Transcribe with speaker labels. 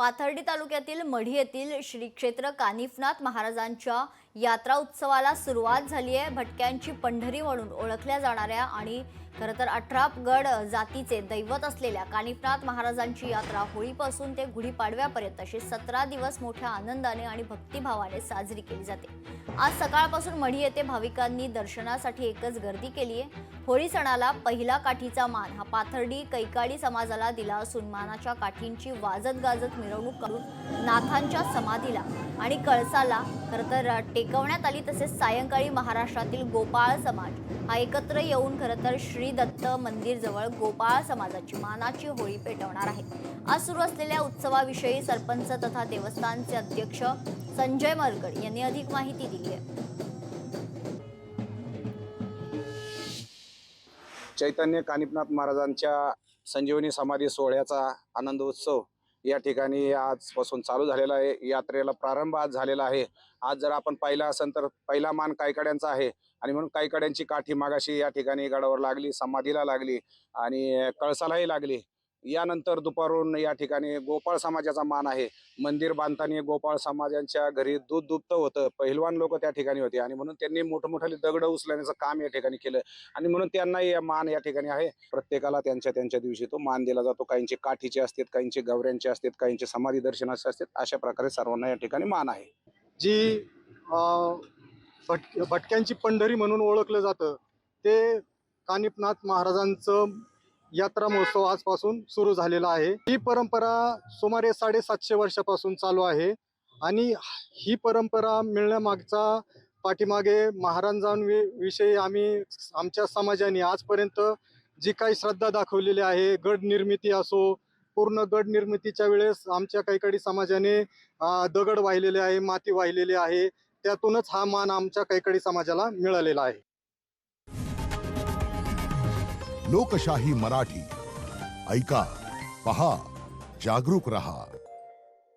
Speaker 1: पाथर्डी तालुक्यातील मढी येथील श्री क्षेत्र कानिफनाथ महाराजांच्या यात्रा उत्सवाला सुरुवात झाली आहे। भटक्यांची पंढरी म्हणून ओळखल्या जाणाऱ्या आणि खरतर 18 गड जातीचे दैवत असलेल्या कानिफनाथ महाराजांची यात्रा होळीपासून ते गुढीपाडव्यापर्यंत अशी 17 दिवस मोठ्या आनंदाने आणि भक्तिभावाने साजरी केली जाते। आज सकाळपासून मढी येथे भाविकांनी दर्शनासाठी एकच गर्दी केली आहे। होळी सणाला पहिला काठीचा मान हा पाथर्डी कैकाडी समाजाला दिला असून मानाच्या काठींची वाजत गाजत मिरवणूक करून नाथांच्या समाधीला आणि कळसाला खरतर टेकवण्यात आली। तसेच सायंकाळी महाराष्ट्रातील गोपाळ समाज हा एकत्र येऊन खरतर श्री दत्त मंदिर जवळ गोपाळ समाजाची मानाची होळी पेटवणार आहे। आज सुरू असलेल्या उत्सवाविषयी सरपंच तथा देवस्थानचे अध्यक्ष संजय मरगड यांनी अधिक माहिती दिली आहे।
Speaker 2: चैतन्य कानिफनाथ महाराजांच्या संजीवनी समाधी सोहळ्याचा आनंद उत्सव या ठिकाणी आजपासून चालू झालेला आहे। यात्रेला प्रारंभ आज झालेला आहे। आज जर आपण पाहिला असेल तर पहिला मान कायकड्यांचा आहे आणि म्हणून कायकड्यांची काठी मागाशी या ठिकाणी गडावर लागली, समाधीला लागली आणि कळसालाही लागली। यानंतर दुपारून या ठिकाणी गोपाळ समाजाचा मान आहे। मंदिर बांधताना गोपाळ समाजांच्या घरी दूध दुभतं होतं, पहिलवान लोक त्या ठिकाणी होते आणि म्हणून त्यांनी मोठमोठाले दगड उचलण्याचं काम या ठिकाणी केलं आणि म्हणून त्यांनाही मान या ठिकाणी आहे। प्रत्येकाला त्यांच्या दिवशी तो मान दिला जातो। काहींचे काठीचे असतात, काहींचे गवऱ्यांचे असतात, काहींचे समाधी दर्शनाचे असतात। अशा प्रकारे सर्वांना या ठिकाणी मान आहे।
Speaker 3: जी भटक्यांची पंढरी म्हणून ओळखलं जातं ते कानिफनाथ महाराजांचं यात्रा महोत्सव आजपासून सुरू झालेला आहे। ही परंपरा सुमारे 750 वर्षापासून चालू आहे आणि ही परंपरा मिळण्यामागचा पाठीमागे महाराजांविषयी आमच्या समाजाने आजपर्यंत जी काही श्रद्धा दाखवलेली आहे, गड निर्मिती असो, पूर्ण गड निर्मितीच्या वेळेस आमच्या कैकाडी समाजाने दगड वाहिलेले आहे, माती वाहिलेली आहे, त्यातूनच हा मान आमच्या कैकाडी समाजाला मिळालेला आहे।
Speaker 4: लोकशाही मराठी ऐका, पहा, जागरूक रहा।